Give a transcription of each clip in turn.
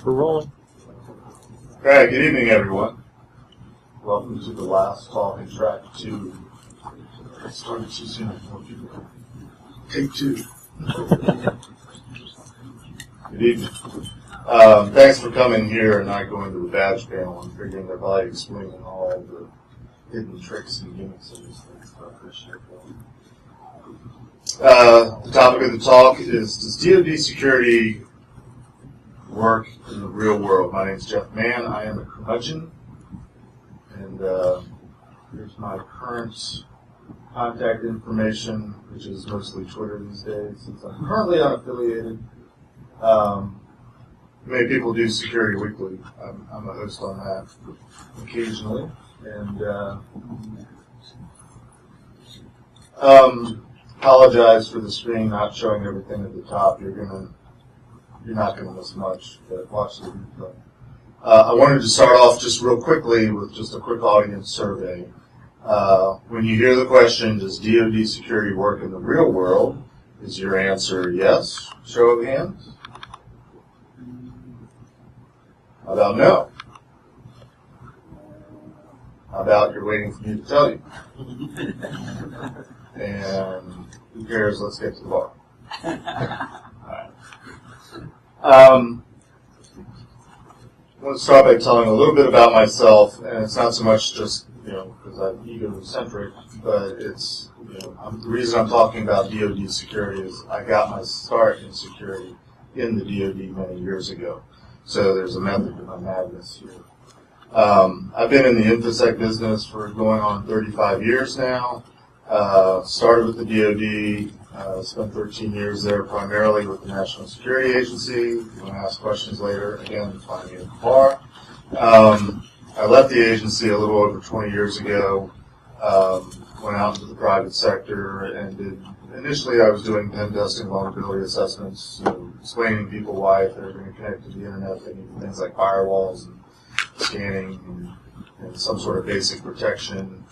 We're rolling. All right, good evening, everyone. Welcome to the last talk in track 2. I started too soon. Take 2. Good evening. Thanks for coming here and not going to the badge panel. I'm figuring they're probably explaining all the hidden tricks and gimmicks of these things. So I appreciate that. The topic of the talk is, does DoD security work in the real world? My name is Jeff Mann. I am a curmudgeon. And here's my current contact information, which is mostly Twitter these days, since I'm currently unaffiliated. Many people do Security Weekly. I'm a host on that occasionally. And apologize for the screen not showing everything at the top. You're not gonna miss much, but watch the replay. I wanted to start off just real quickly with just a quick audience survey. When you hear the question, does DoD security work in the real world? Is your answer yes? Show of hands. How about no? How about you're waiting for me to tell you? And who cares? Let's get to the bar. All right. I want to start by telling a little bit about myself, and it's not so much just, because I'm egocentric, but it's, the reason I'm talking about DoD security is I got my start in security in the DoD many years ago. So there's a method to my madness here. I've been in the InfoSec business for going on 35 years now. Started with the DoD, spent 13 years there primarily with the National Security Agency. You want to ask questions later, again, find me at the bar. I left the agency a little over 20 years ago, went out into the private sector, and initially I was doing pen testing vulnerability assessments, explaining to people why if they're going to connect to the internet, they need things like firewalls and scanning and some sort of basic protection.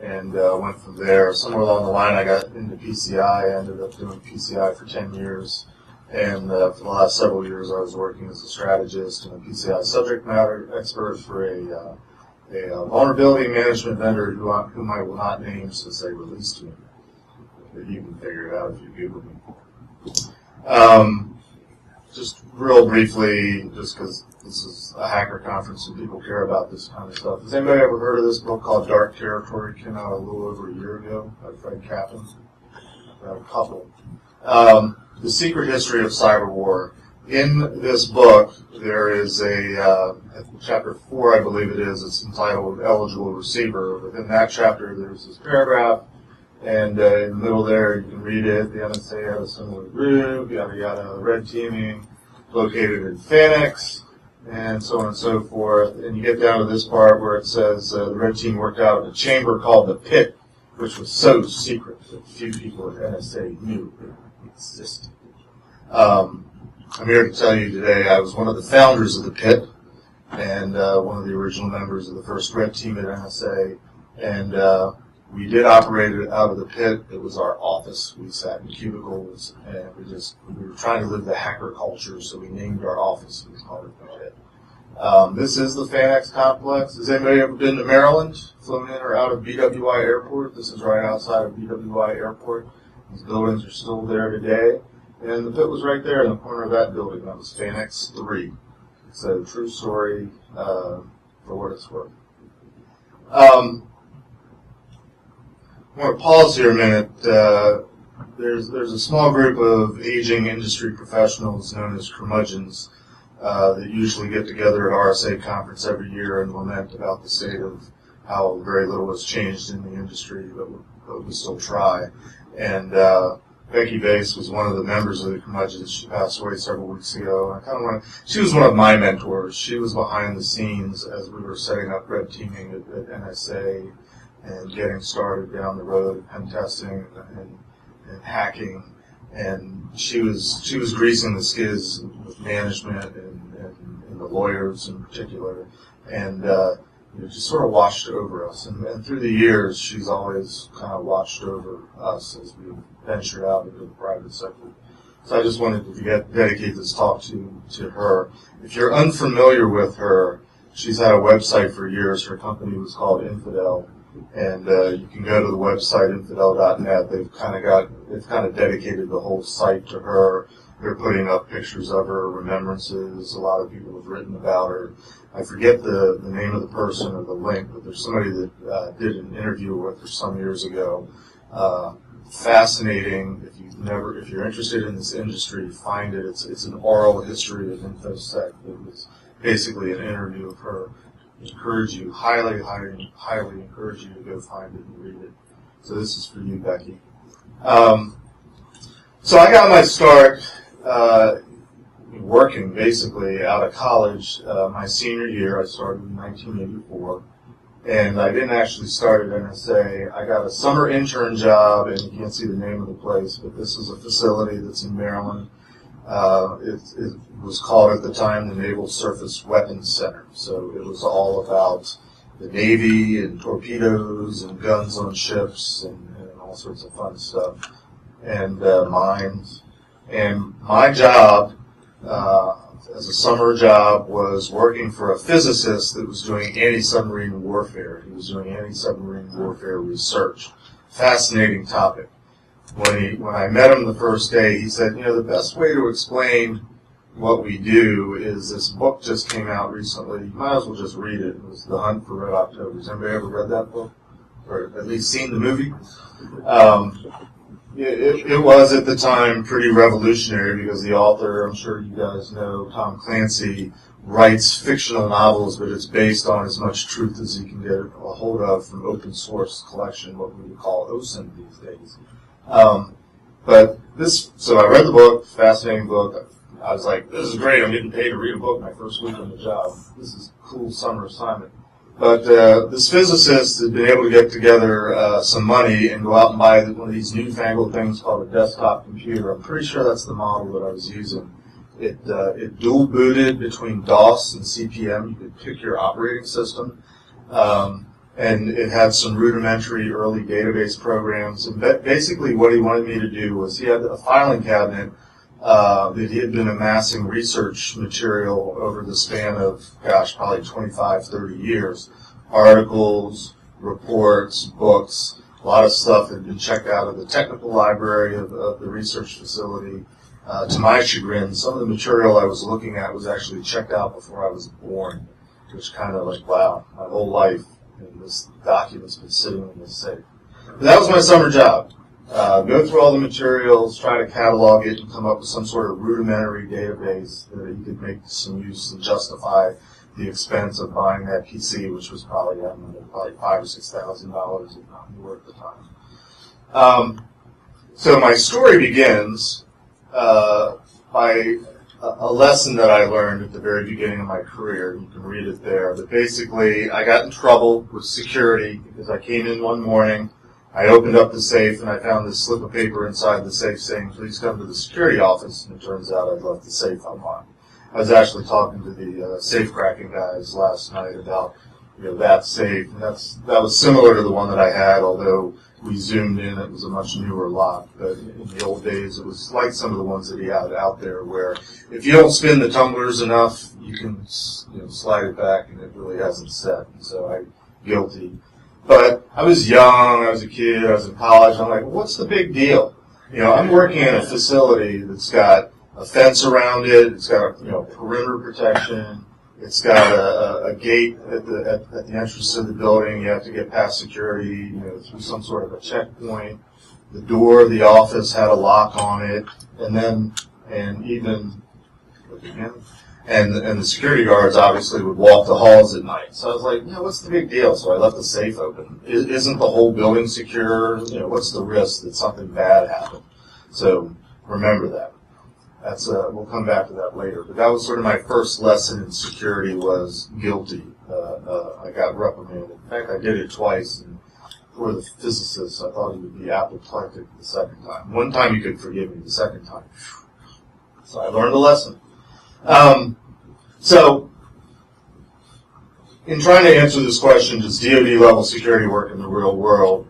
And went from there. Somewhere along the line, I got into PCI. I ended up doing PCI for 10 years. And for the last several years, I was working as a strategist and a PCI subject matter expert for a vulnerability management vendor whom I will not name since they released me. But you can figure it out if you Google me. Just real briefly, just because this is a hacker conference and people care about this kind of stuff. Has anybody ever heard of this book called Dark Territory? It came out a little over a year ago by Fred Kaplan. I've got a couple. The Secret History of Cyber War. In this book, there is chapter 4, I believe it is. It's entitled Eligible Receiver. Within that chapter, there's this paragraph. And in the middle there, you can read it. The NSA had a similar group, yada yada, red teaming, located in Phoenix, and so on and so forth. And you get down to this part where it says the red team worked out a chamber called the Pit, which was so secret that few people at NSA knew it existed. I'm here to tell you today I was one of the founders of the Pit and one of the original members of the first red team at NSA. And we did operate it out of the Pit. It was our office. We sat in cubicles, and we were trying to live the hacker culture, so we named our office. It was called the Pit. This is the Phoenix complex. Has anybody ever been to Maryland, flown in or out of BWI Airport? This is right outside of BWI Airport. These buildings are still there today. And the Pit was right there in the corner of that building. That was Phoenix 3. So true story for what it's worth. I want to pause here a minute. There's a small group of aging industry professionals known as curmudgeons that usually get together at RSA conference every year and lament about the state of how very little has changed in the industry, but we still try. And Becky Bass was one of the members of the curmudgeons. She passed away several weeks ago. She was one of my mentors. She was behind the scenes as we were setting up red teaming at NSA and getting started down the road of pen testing and hacking. And she was greasing the skids with management and the lawyers in particular, and just sort of watched over us. And through the years, she's always kind of watched over us as we ventured out into the private sector. So I just wanted to dedicate this talk to her. If you're unfamiliar with her, she's had a website for years. Her company was called Infidel, and you can go to the website infidel.net. They've kind of dedicated the whole site to her. They're putting up pictures of her, remembrances. A lot of people have written about her. I forget the name of the person or the link, but there's somebody that did an interview with her some years ago. Fascinating. If you're interested in this industry, find it. It's an oral history of InfoSec. It was basically an interview of her. Highly encourage you to go find it and read it. So this is for you, Becky. So I got my start working basically out of college. My senior year, I started in 1984, and I didn't actually start at NSA. I got a summer intern job, and you can't see the name of the place, but this is a facility that's in Maryland. It was called at the time the Naval Surface Weapons Center. So it was all about the Navy and torpedoes and guns on ships and all sorts of fun stuff, and mines. And my job as a summer job was working for a physicist that was doing anti-submarine warfare. He was doing anti-submarine warfare research. Fascinating topic. When I met him the first day, he said, the best way to explain what we do is this book just came out recently. You might as well just read it. It was The Hunt for Red October. Has anybody ever read that book? Or at least seen the movie? It was at the time pretty revolutionary because the author, I'm sure you guys know, Tom Clancy, writes fictional novels, but it's based on as much truth as you can get a hold of from open source collection, what we would call OSINT these days. So I read the book, fascinating book. I was like, this is great, I'm getting paid to read a book my first week on the job. This is a cool summer assignment. But this physicist had been able to get together some money and go out and buy one of these newfangled things called a desktop computer. I'm pretty sure that's the model that I was using. It dual booted between DOS and CP/M. You could pick your operating system. And it had some rudimentary early database programs. And basically what he wanted me to do was he had a filing cabinet that he had been amassing research material over the span of, probably 25, 30 years. Articles, reports, books, a lot of stuff had been checked out of the technical library of the research facility. To my chagrin, some of the material I was looking at was actually checked out before I was born, which kind of like, wow, my whole life, and this document's been sitting in this safe. But that was my summer job. Go through all the materials, try to catalog it, and come up with some sort of rudimentary database that you could make some use and justify the expense of buying that PC, which was probably $5,000 or $6,000, if not more at the time. So my story begins by a lesson that I learned at the very beginning of my career. You can read it there. But basically, I got in trouble with security because I came in one morning. I opened up the safe, and I found this slip of paper inside the safe saying, please come to the security office. And it turns out I'd left the safe unlocked. I was actually talking to the safe cracking guys last night about that safe. And that was similar to the one that I had, although we zoomed in. It was a much newer lock. But in the old days, it was like some of the ones that he had out there where if you don't spin the tumblers enough, you can slide it back, and it really hasn't set. And so I'm guilty. But I was young, I was a kid, I was in college, I'm like, what's the big deal? I'm working in a facility that's got a fence around it, it's got perimeter protection, it's got a gate at the entrance to the building, you have to get past security, through some sort of a checkpoint. The door of the office had a lock on it, and the security guards obviously would walk the halls at night. So I was like, what's the big deal? So I left the safe open. Isn't the whole building secure? What's the risk that something bad happened? So remember that. We'll come back to that later. But that was sort of my first lesson in security was guilty. I got reprimanded. In fact, I did it twice. And for the physicist, I thought he would be apoplectic the second time. One time he could forgive me. The second time, so I learned a lesson. So, in trying to answer this question, does DoD level security work in the real world?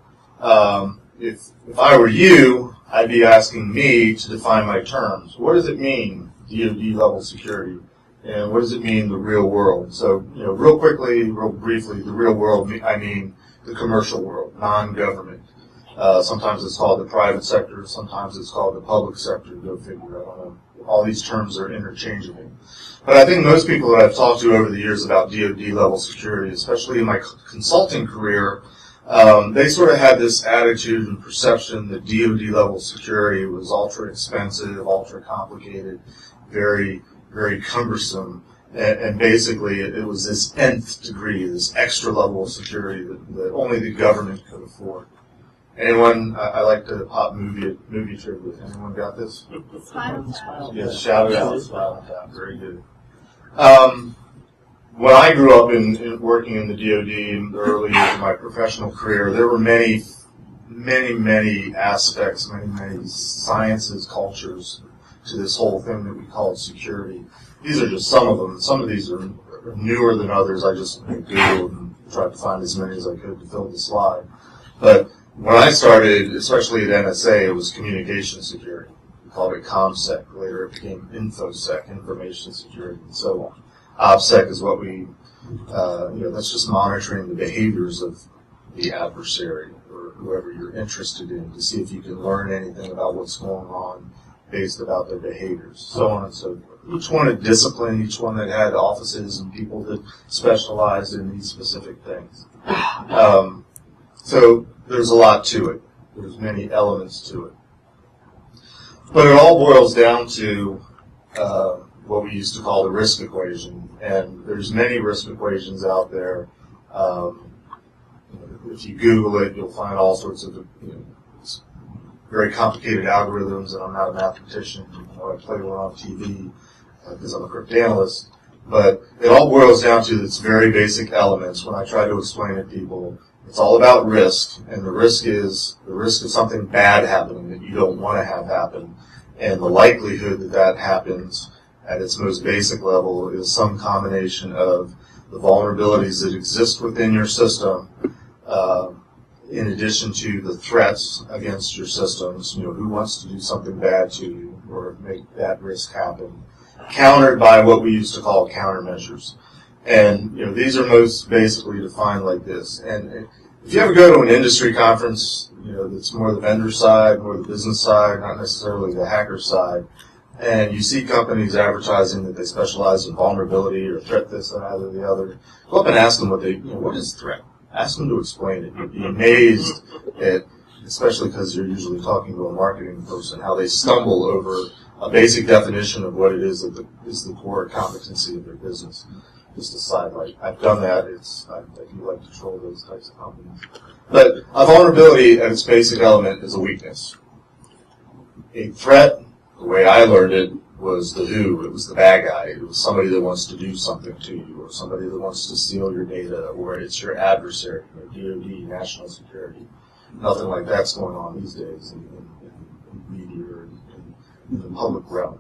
If I were you, I'd be asking me to define my terms. What does it mean, DoD level security? And what does it mean, the real world? So, real quickly, real briefly, the real world, I mean the commercial world, non-government. Sometimes it's called the private sector, sometimes it's called the public sector, go figure, I don't know. All these terms are interchangeable. But I think most people that I've talked to over the years about DoD level security, especially in my consulting career, they sort of had this attitude and perception that DoD level security was ultra expensive, ultra complicated, very, very cumbersome, and basically it was this nth degree, this extra level of security that only the government could afford. Anyone? I like to pop movie trivia. Anyone got this? Yes, shout it out. Spinal Tap. Very good. When I grew up in working in the DoD in the early years of my professional career, there were many aspects, many sciences, cultures to this whole thing that we called security. These are just some of them. Some of these are newer than others. I just Googled and tried to find as many as I could to fill the slide. But when I started, especially at NSA, it was communication security. We called it ComSec. Later it became InfoSec, information security, and so on. OPSEC is what we, that's just monitoring the behaviors of the adversary or whoever you're interested in to see if you can learn anything about what's going on based about their behaviors, so on and so forth. Each one had discipline, each one that had offices and people that specialized in these specific things. So there's a lot to it. There's many elements to it. But it all boils down to what we used to call the risk equation. And there's many risk equations out there. If you Google it, you'll find all sorts of very complicated algorithms, and I'm not a mathematician. I play one on TV because I'm a cryptanalyst. But it all boils down to its very basic elements. When I try to explain it to people, it's all about risk, and the risk is something bad happening that you don't want to have happen. And the likelihood that that happens at its most basic level is some combination of the vulnerabilities that exist within your system, in addition to the threats against your systems. Who wants to do something bad to you or make that risk happen, countered by what we used to call countermeasures. And these are most basically defined like this. And if you ever go to an industry conference, that's more the vendor side, more the business side, not necessarily the hacker side, and you see companies advertising that they specialize in vulnerability or threat this and either the other, go up and ask them what is threat? Ask them to explain it. You'd be amazed at, especially because you're usually talking to a marketing person, how they stumble over a basic definition of what it is that is the core competency of their business. Just a sidelight. I've done that. I do like to troll those types of companies. But a vulnerability at its basic element is a weakness. A threat, the way I learned it, was the who. It was the bad guy. It was somebody that wants to do something to you, or somebody that wants to steal your data, or it's your adversary, DoD, national security. Nothing like that's going on these days in media or in the public realm.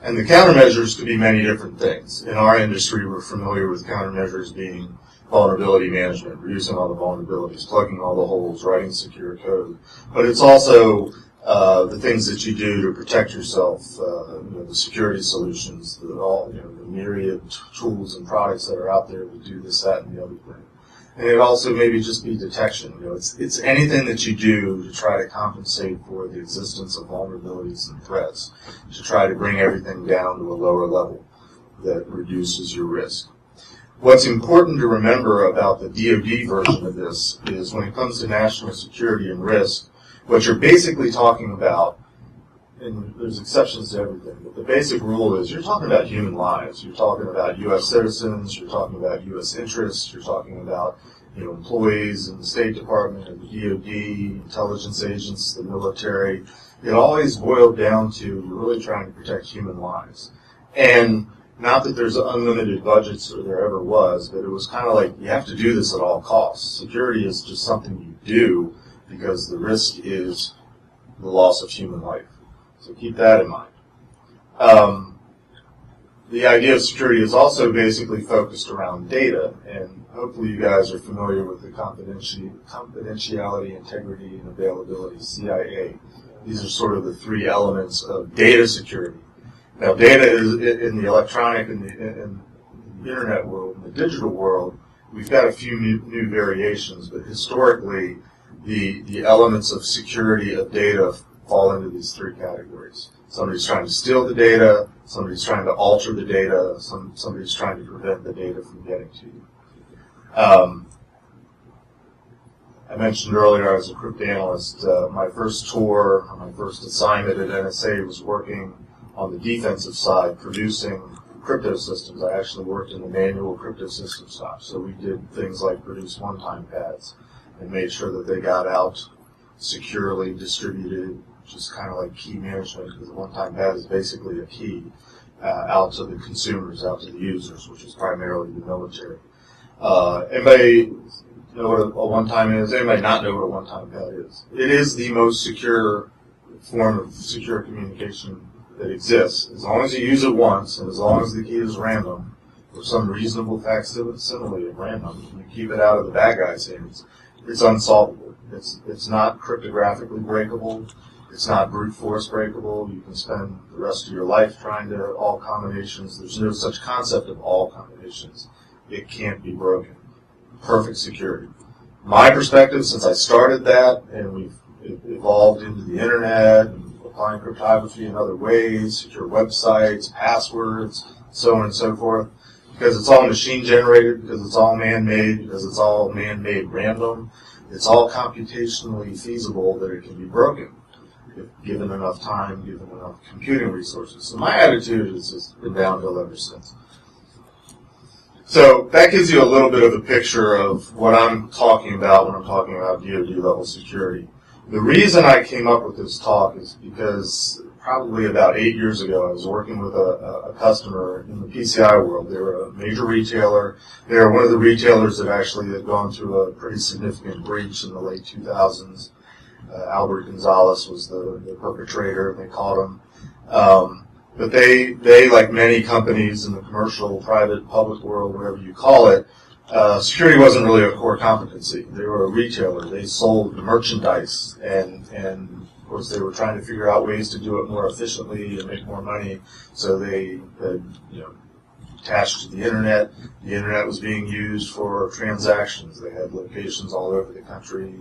And the countermeasures could be many different things. In our industry, we're familiar with countermeasures being vulnerability management, reducing all the vulnerabilities, plugging all the holes, writing secure code. But it's also the things that you do to protect yourself, the security solutions, the myriad tools and products that are out there to do this, that, and the other thing. And it also maybe just be detection. It's anything that you do to try to compensate for the existence of vulnerabilities and threats, to try to bring everything down to a lower level that reduces your risk. What's important to remember about the DoD version of this is when it comes to national security and risk, what you're basically talking about, and there's exceptions to everything, but the basic rule is you're talking about human lives. You're talking about U.S. citizens. You're talking about U.S. interests. You're talking about employees in the State Department, or the DoD, intelligence agents, the military. It always boiled down to you're really trying to protect human lives. And not that there's unlimited budgets, or there ever was, but it was kind of like you have to do this at all costs. Security is just something you do because the risk is the loss of human life. So keep that in mind. The idea of security is also basically focused around data, and hopefully you guys are familiar with the confidentiality, integrity, and availability, CIA. These are sort of the three elements of data security. Now, data is in the electronic and in the internet world, in the digital world, we've got a few new variations, but historically, the elements of security of data fall into these three categories. Somebody's trying to steal the data, somebody's trying to alter the data, somebody's trying to prevent the data from getting to you. I mentioned earlier I was a cryptanalyst. My first tour, my first assignment at NSA was working on the defensive side, producing crypto systems. I actually worked in the manual crypto system shop, so we did things like produce one-time pads and made sure that they got out securely distributed, which is kind of like key management, because the one-time pad is basically a key out to the consumers, out to the users, which is primarily the military. Anybody know what a one-time is? Anybody not know what a one-time pad is? It is the most secure form of secure communication that exists. As long as you use it once, and as long as the key is random, or some reasonable facsimile of random, and you keep it out of the bad guy's hands, it's unsolvable. It's not cryptographically breakable. It's not brute force breakable. You can spend the rest of your life trying to all combinations. There's no such concept of all combinations. It can't be broken. Perfect security. My perspective, since I started that, and we've evolved into the internet, and applying cryptography in other ways, secure websites, passwords, so on and so forth, because it's all machine generated, because it's all man-made, because it's all man-made random, it's all computationally feasible that it can be broken if given enough time, given enough computing resources. So my attitude has just been downhill ever since. So that gives you a little bit of a picture of what I'm talking about when I'm talking about DoD level security. The reason I came up with this talk is because probably about 8 years ago I was working with a customer in the PCI world. They were a major retailer. They were one of the retailers that actually had gone through a pretty significant breach in the late 2000s. Albert Gonzalez was the perpetrator, they called him. But they, like many companies in the commercial, private, public world, whatever you call it, security wasn't really a core competency. They were a retailer. They sold merchandise, and of course they were trying to figure out ways to do it more efficiently and make more money. So they attached to the internet. The internet was being used for transactions. They had locations all over the country,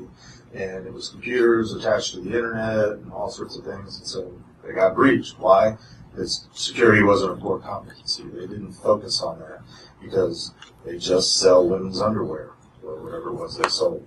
and it was computers attached to the internet and all sorts of things. And so they got breached. Why? Because security wasn't a core competency. They didn't focus on that because they just sell women's underwear or whatever it was they sold.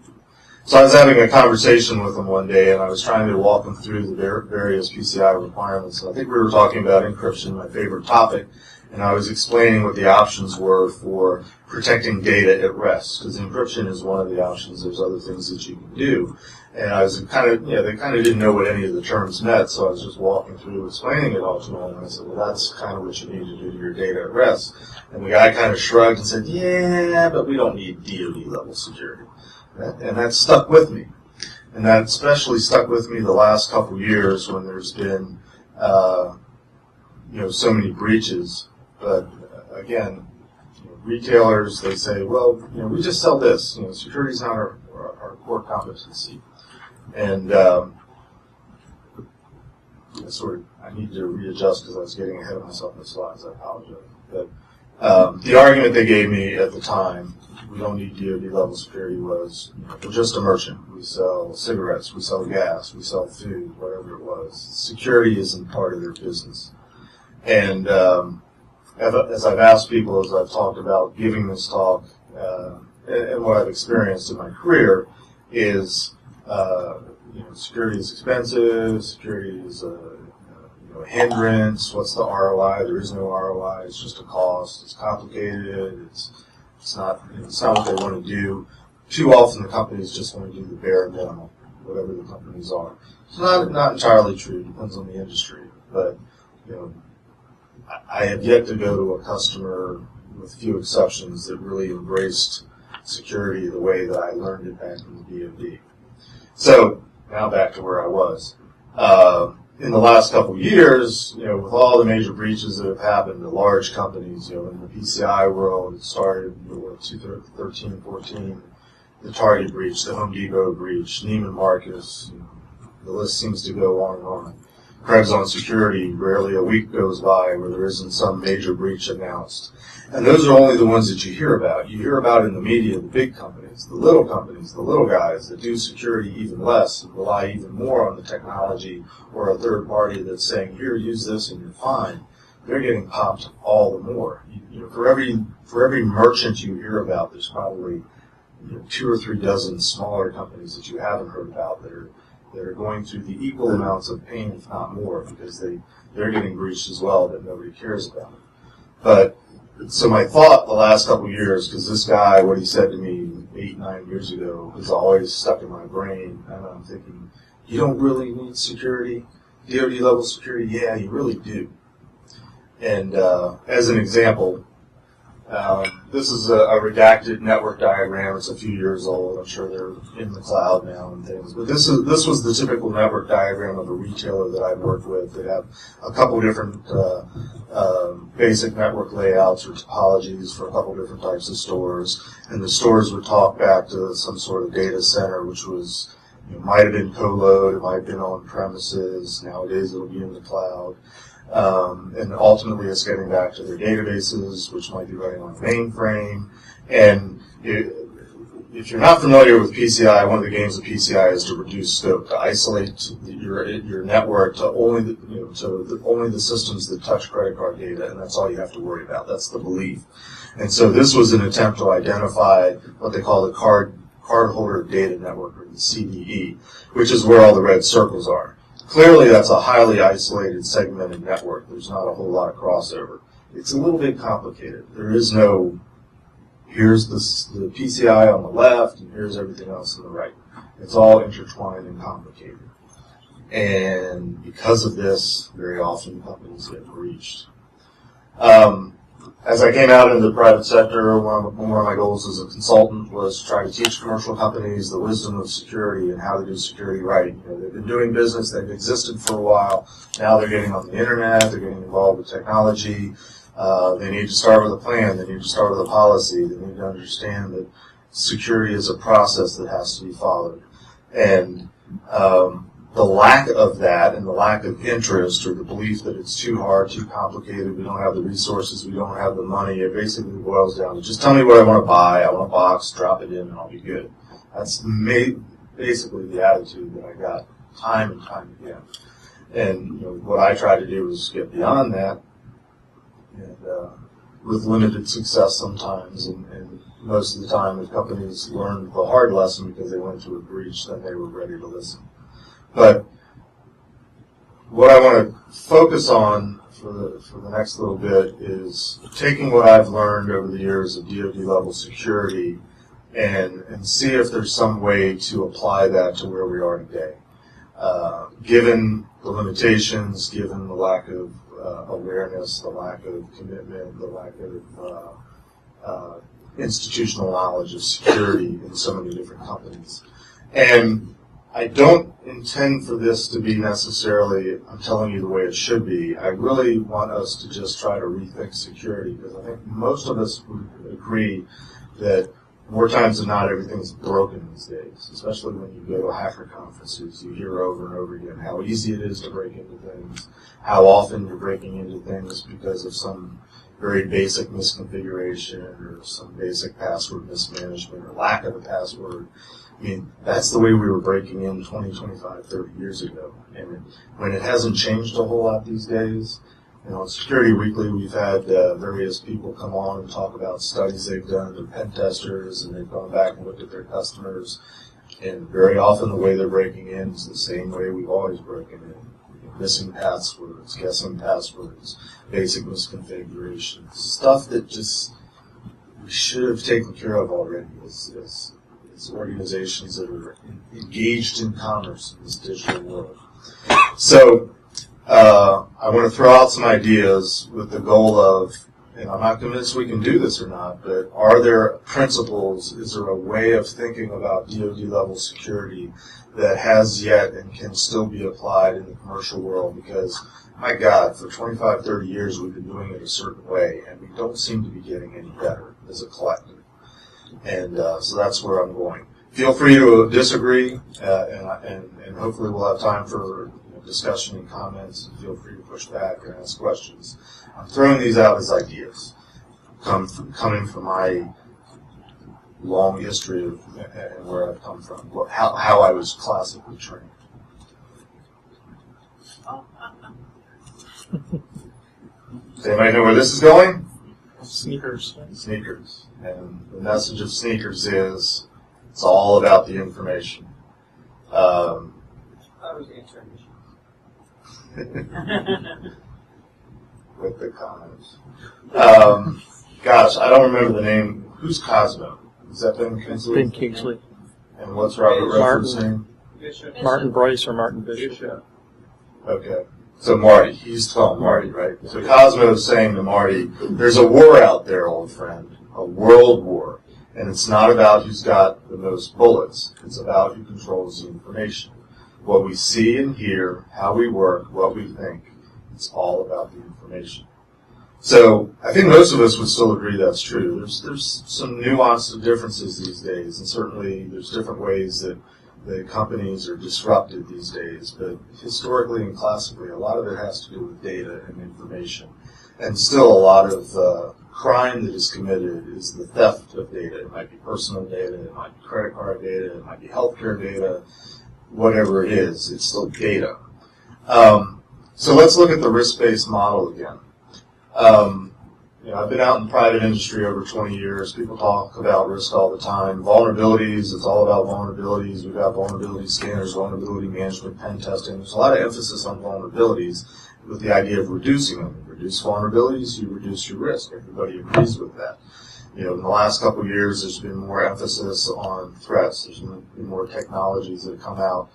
So I was having a conversation with them one day, and I was trying to walk them through the various PCI requirements. And I think we were talking about encryption, my favorite topic, and I was explaining what the options were for protecting data at rest, because encryption is one of the options. There's other things that you can do. And I was kind of, they kind of didn't know what any of the terms meant, so I was just walking through explaining it all to them, and I said, well, that's kind of what you need to do to your data at rest. And the guy kind of shrugged and said, yeah, but we don't need DoD level security. And that stuck with me. And that especially stuck with me the last couple of years when there's been, so many breaches. But again, retailers, they say, well, we just sell this. Security's not our core competency. And I need to readjust because I was getting ahead of myself in the slides. I apologize. But the argument they gave me at the time, we don't need DoD level security, was we're just a merchant. We sell cigarettes, we sell gas, we sell food, whatever it was. Security isn't part of their business. And as I've asked people, as I've talked about giving this talk, and what I've experienced in my career is, security is expensive, security is a hindrance. What's the ROI? There is no ROI. It's just a cost. It's complicated. It's not what they want to do. Too often the companies just want to do the bare minimum, whatever the companies are. It's not entirely true. It depends on the industry. But, I have yet to go to a customer, with few exceptions, that really embraced security the way that I learned it back in the DoD. So, now back to where I was. In the last couple of years, with all the major breaches that have happened, the large companies, in the PCI world, it started in 2013, 14, the Target breach, the Home Depot breach, Neiman Marcus, The list seems to go on and on. Craig's on security, rarely a week goes by where there isn't some major breach announced. And those are only the ones that you hear about. You hear about in the media the big companies, the little guys that do security even less and rely even more on the technology or a third party that's saying, here, use this and you're fine. They're getting popped all the more. For every merchant you hear about, there's probably 2 or 3 dozen smaller companies that you haven't heard about that are going through the equal amounts of pain, if not more, because they're getting breached as well, but nobody cares about it. But so my thought the last couple of years, because this guy, what he said to me 8, 9 years ago, is always stuck in my brain, and I'm thinking, you don't really need security, DoD level security? Yeah, you really do. And as an example, this is a redacted network diagram. It's a few years old. I'm sure they're in the cloud now and things. But this was the typical network diagram of a retailer that I've worked with. They have a couple different basic network layouts or topologies for a couple different types of stores. And the stores would talk back to some sort of data center, which was might have been co-load, it might have been on premises. Nowadays it'll be in the cloud. And ultimately it's getting back to their databases, which might be running on a mainframe. And if you're not familiar with PCI, one of the games of PCI is to reduce scope, to isolate your network to only only the systems that touch credit card data, and that's all you have to worry about. That's the belief. And so this was an attempt to identify what they call the cardholder data network, or the CDE, which is where all the red circles are. Clearly, that's a highly isolated, segmented network. There's not a whole lot of crossover. It's a little bit complicated. There is no, here's the PCI on the left, and here's everything else on the right. It's all intertwined and complicated. And because of this, very often companies get breached. As I came out into the private sector, one of my goals as a consultant was to try to teach commercial companies the wisdom of security and how to do security right. They've been doing business, they've existed for a while, now they're getting on the internet, they're getting involved with technology, they need to start with a plan, they need to start with a policy, they need to understand that security is a process that has to be followed. And the lack of that and the lack of interest, or the belief that it's too hard, too complicated, we don't have the resources, we don't have the money, it basically boils down to just tell me what I want to buy, I want a box, drop it in, and I'll be good. That's basically the attitude that I got time and time again. And what I try to do is get beyond that, and with limited success sometimes, and most of the time the companies learned the hard lesson because they went through a breach, then they were ready to listen. But what I want to focus on for the next little bit is taking what I've learned over the years of DoD level security and see if there's some way to apply that to where we are today. Given the limitations, given the lack of awareness, the lack of commitment, the lack of institutional knowledge of security in so many different companies. And I don't intend for this to be necessarily, I'm telling you the way it should be. I really want us to just try to rethink security, because I think most of us would agree that more times than not, everything's broken these days, especially when you go to hacker conferences. You hear over and over again how easy it is to break into things, how often you're breaking into things because of some very basic misconfiguration or some basic password mismanagement or lack of a password. I mean, that's the way we were breaking in 20, 25, 30 years ago. And when it hasn't changed a whole lot these days, on Security Weekly, we've had various people come on and talk about studies they've done, they're pen testers, and they've gone back and looked at their customers. And very often the way they're breaking in is the same way we've always broken in. Missing passwords, guessing passwords, basic misconfigurations, stuff that just we should have taken care of already as organizations that are engaged in commerce in this digital world. So I want to throw out some ideas with the goal of, and I'm not convinced we can do this or not, but are there principles, is there a way of thinking about DoD level security that has yet and can still be applied in the commercial world? Because, my God, for 25, 30 years we've been doing it a certain way, and we don't seem to be getting any better as a collective. And so that's where I'm going. Feel free to disagree, and hopefully we'll have time for discussion and comments. Feel free to push back and ask questions. I'm throwing these out as ideas, coming from my long history of and where I've come from, how I was classically trained. Does anybody know where this is going? Sneakers. Sneakers. And the message of sneakers is it's all about the information. I was answering With the comments. Gosh, I don't remember the name. Who's Cosmo? Is that Ben Kingsley? Ben Kingsley. And what's Robert Redford's name? Bishop. Martin Bryce or Martin Bishop. Okay. So Marty, he's telling Marty, right? So Cosmo is saying to Marty, there's a war out there, old friend, a world war. And it's not about who's got the most bullets. It's about who controls the information. What we see and hear, how we work, what we think, it's all about the information. So I think most of us would still agree that's true. There's some nuanced differences these days, and certainly there's different ways that the companies are disrupted these days. But historically and classically, a lot of it has to do with data and information. And still a lot of crime that is committed is the theft of data. It might be personal data, it might be credit card data, it might be healthcare data, whatever it is, it's still data. So let's look at the risk-based model again. I've been out in private industry over 20 years. People talk about risk all the time. Vulnerabilities, it's all about vulnerabilities. We've got vulnerability scanners, vulnerability management, pen testing. There's a lot of emphasis on vulnerabilities with the idea of reducing them. You reduce vulnerabilities, you reduce your risk. Everybody agrees with that. In the last couple of years, there's been more emphasis on threats. There's been more technologies that have come out.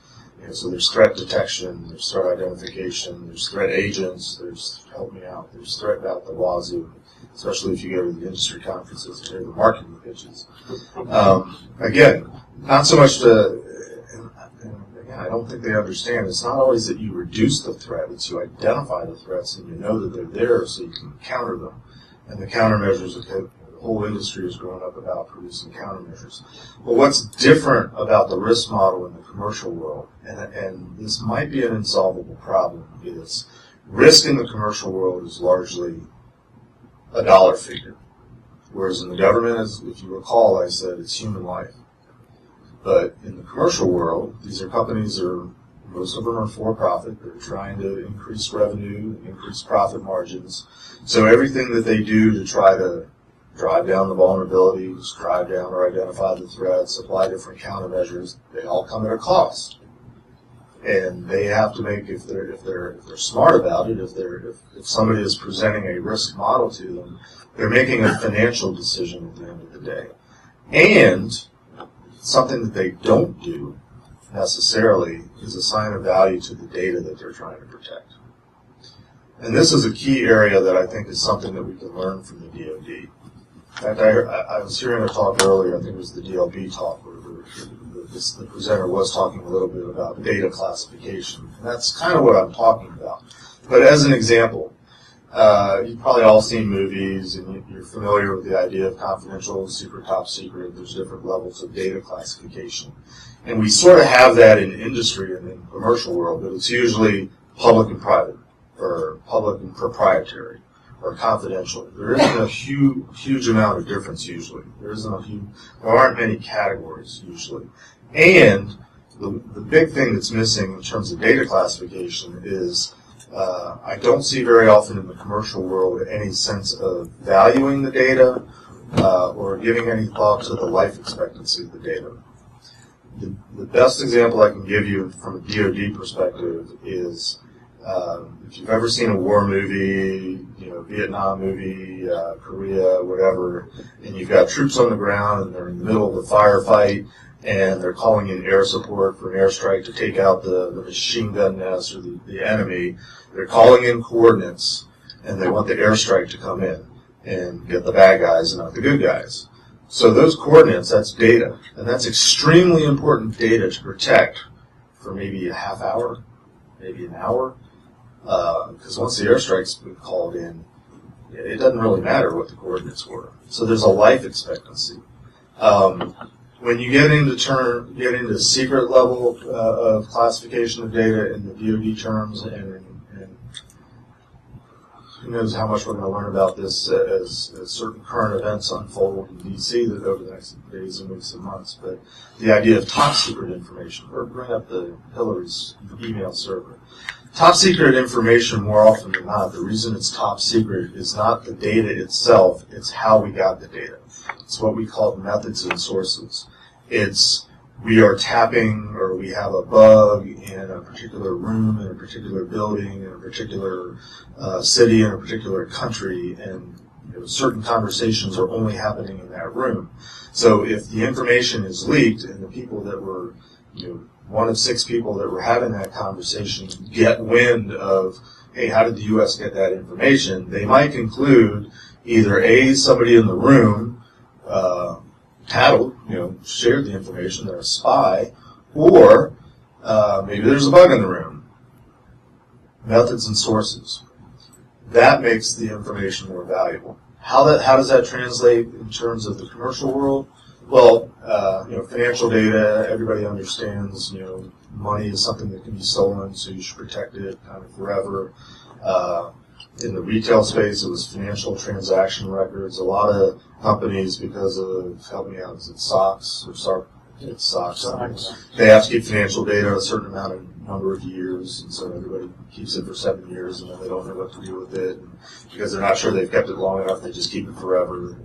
So there's threat detection, there's threat identification, there's threat agents, there's, help me out, there's threat out the wazoo, especially if you go to the industry conferences and hear the marketing pitches. Again, not so much again, I don't think they understand. It's not always that you reduce the threat, it's you identify the threats and you know that they're there so you can counter them. And the countermeasures the whole industry is growing up about producing countermeasures. But what's different about the risk model in the commercial world, and this might be an insolvable problem, is risk in the commercial world is largely a dollar figure. Whereas in the government, if you recall, I said it's human life. But in the commercial world, these are companies most of them are for-profit. They're trying to increase revenue, increase profit margins. So everything that they do to try to drive down the vulnerabilities, drive down or identify the threats, apply different countermeasures, they all come at a cost. And they have to make, if they're smart about it, if somebody is presenting a risk model to them, they're making a financial decision at the end of the day. And something that they don't do necessarily is assign a value to the data that they're trying to protect. And this is a key area that I think is something that we can learn from the DoD. In fact, I was hearing a talk earlier, I think it was the DLB talk, where the presenter was talking a little bit about data classification. And that's kind of what I'm talking about. But as an example, you've probably all seen movies, and you're familiar with the idea of confidential, secret, top secret. There's different levels of data classification. And we sort of have that in industry and in the commercial world, but it's usually public and private, or public and proprietary, or confidential. There isn't a huge amount of difference usually. There aren't many categories usually. And the big thing that's missing in terms of data classification is I don't see very often in the commercial world any sense of valuing the data or giving any thought to the life expectancy of the data. The best example I can give you from a DoD perspective is if you've ever seen a war movie, Vietnam movie, Korea, whatever, and you've got troops on the ground and they're in the middle of a firefight and they're calling in air support for an airstrike to take out the machine gun nest or the enemy, they're calling in coordinates and they want the airstrike to come in and get the bad guys and not the good guys. So those coordinates, that's data, and that's extremely important data to protect for maybe a half hour, maybe an hour, because once the airstrike's been called in, it doesn't really matter what the coordinates were. So there's a life expectancy. when you get into secret level of classification of data in the DoD terms, and who knows how much we're going to learn about this as certain current events unfold in D.C. that over the next days and weeks and months. But the idea of top secret information, or bring up the Hillary's email server. Top secret information, more often than not, the reason it's top secret is not the data itself, it's how we got the data. It's what we call methods and sources. It's we are tapping, or we have a bug in a particular room, in a particular building, in a particular city, in a particular country, and certain conversations are only happening in that room. So if the information is leaked and the people that were, one of 6 people that were having that conversation get wind of, hey, how did the U.S. get that information? They might conclude either A, somebody in the room tattled, shared the information, they're a spy, or maybe there's a bug in the room. Methods and sources. That makes the information more valuable. How does that translate in terms of the commercial world? Well, financial data, everybody understands, money is something that can be stolen, so you should protect it kind of forever. In the retail space, it was financial transaction records. A lot of companies, because of, help me out, is it SOX? It's SOX. They have to keep financial data a certain number of years, and so everybody keeps it for 7 years, and then they don't know what to do with it. And because they're not sure they've kept it long enough, they just keep it forever.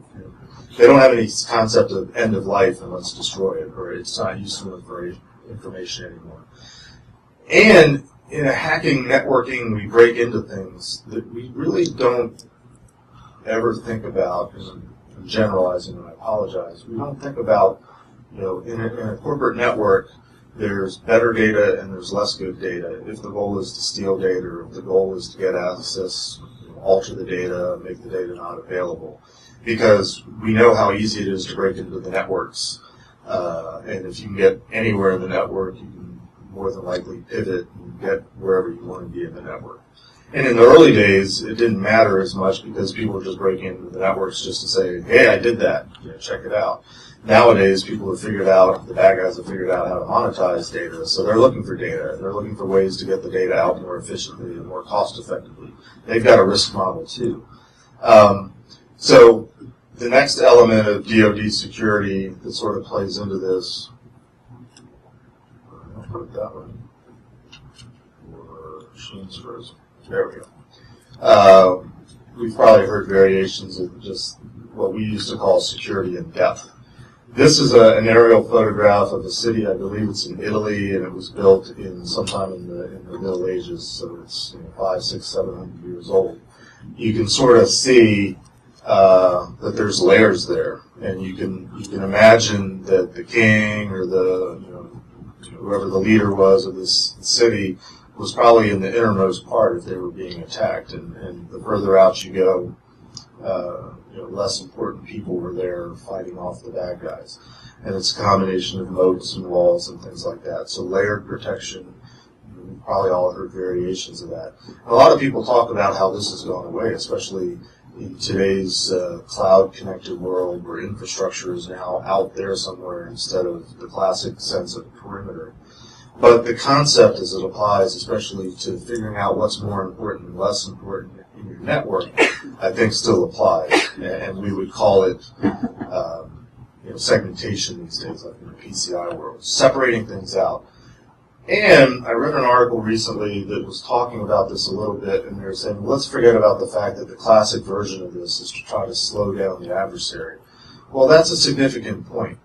They don't have any concept of end of life and let's destroy it, or it's not useful information anymore. And in a hacking networking, we break into things that we really don't ever think about, and I'm generalizing, and I apologize, we don't think about, in a corporate network, there's better data and there's less good data. If the goal is to steal data, or if the goal is to get access, alter the data, make the data not available. Because we know how easy it is to break into the networks. And if you can get anywhere in the network, you can more than likely pivot and get wherever you want to be in the network. And in the early days, it didn't matter as much because people were just breaking into the networks just to say, hey, I did that. Check it out. Nowadays, people have figured out, the bad guys have figured out how to monetize data. So they're looking for data, and they're looking for ways to get the data out more efficiently and more cost effectively. They've got a risk model too. So the next element of DoD security that sort of plays into this, I'll put it that way, or machine's frozen. There we go. We've probably heard variations of just what we used to call security in depth. This is an aerial photograph of a city, I believe it's in Italy, and it was built sometime in the Middle Ages, so it's 500, 600, 700 years old. You can sort of see that there's layers there, and you can imagine that the king or whoever the leader was of this city was probably in the innermost part if they were being attacked, and the further out you go, less important people were there fighting off the bad guys. And it's a combination of moats and walls and things like that. So layered protection, you've probably all heard variations of that. And a lot of people talk about how this has gone away, especially in today's cloud-connected world where infrastructure is now out there somewhere instead of the classic sense of perimeter. But the concept as it applies, especially to figuring out what's more important and less important in your network, I think still applies. And we would call it segmentation these days, like in the PCI world, separating things out. And I read an article recently that was talking about this a little bit, and they were saying, let's forget about the fact that the classic version of this is to try to slow down the adversary. Well, that's a significant point.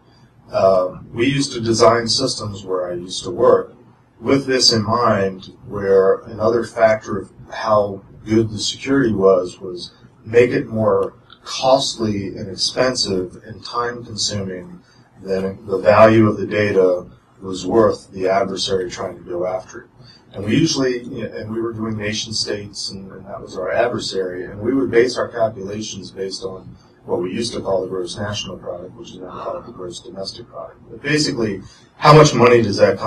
We used to design systems where I used to work with this in mind, where another factor of how good the security was make it more costly and expensive and time-consuming than the value of the data was worth the adversary trying to go after it. And we usually, and we were doing nation states, and that was our adversary, and we would base our calculations based on what we used to call the gross national product, which is now called the gross domestic product. But basically, how much money does that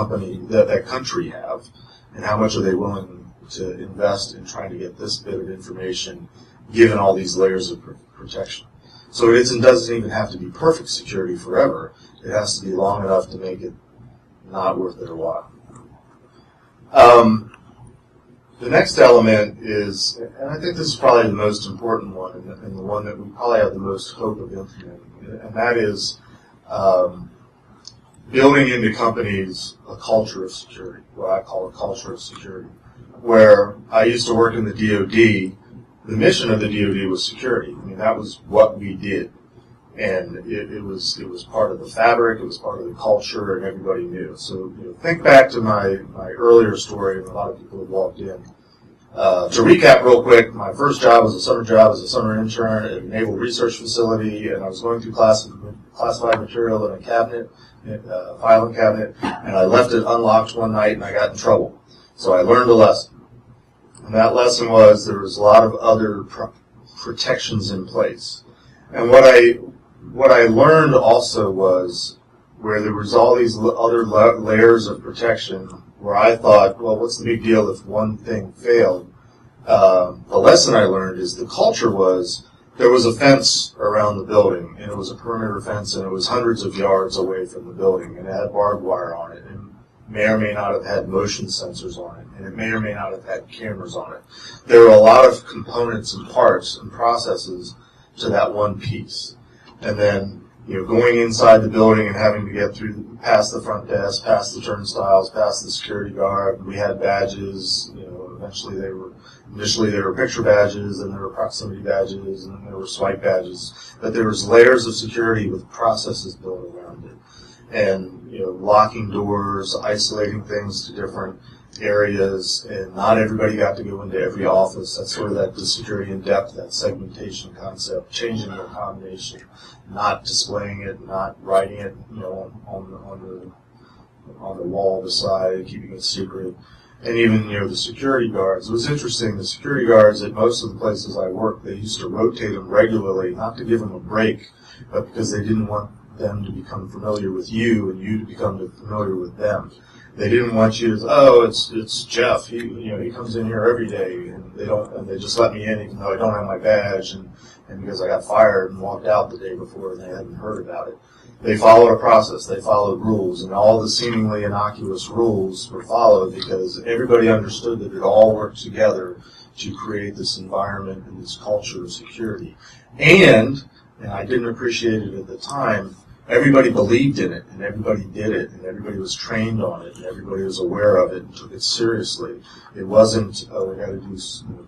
country have, and how much are they willing to invest in trying to get this bit of information, given all these layers of protection? So it doesn't even have to be perfect security forever. It has to be long enough to make it not worth their while. The next element is, and I think this is probably the most important one, and the one that we probably have the most hope of implementing, and that is building into companies a culture of security, what I call a culture of security. Where I used to work in the DoD, the mission of the DoD was security. I mean, that was what we did. And it was part of the fabric, it was part of the culture, and everybody knew. So think back to my earlier story, and a lot of people have walked in. To recap real quick, my first job was a summer intern at a naval research facility, and I was going through classified material in a cabinet, filing cabinet, and I left it unlocked one night, and I got in trouble. So I learned a lesson. And that lesson was there was a lot of other protections in place. And what I learned also was where there was all these other layers of protection where I thought, well, what's the big deal if one thing failed? The lesson I learned is the culture was there was a fence around the building, and it was a perimeter fence, and it was hundreds of yards away from the building, and it had barbed wire on it, and may or may not have had motion sensors on it, and it may or may not have had cameras on it. There were a lot of components and parts and processes to that one piece. And then, going inside the building and having to get through, past the front desk, past the turnstiles, past the security guard. We had badges, initially they were picture badges, and there were proximity badges, and then there were swipe badges. But there was layers of security with processes built around it. And, locking doors, isolating things to different areas, and not everybody got to go into every office. That's sort of the security in depth, that segmentation concept, changing the combination, not displaying it, not writing it, on the wall beside, keeping it secret. And even, the security guards. It was interesting, the security guards at most of the places I worked, they used to rotate them regularly, not to give them a break, but because they didn't want them to become familiar with you and you to become familiar with them. They didn't want you to, it's Jeff. He comes in here every day, and they just let me in even though I don't have my badge, and because I got fired and walked out the day before and they hadn't heard about it. They followed a process. They followed rules, and all the seemingly innocuous rules were followed because everybody understood that it all worked together to create this environment and this culture of security. And I didn't appreciate it at the time, everybody believed in it, and everybody did it, and everybody was trained on it, and everybody was aware of it and took it seriously. It wasn't, we got to do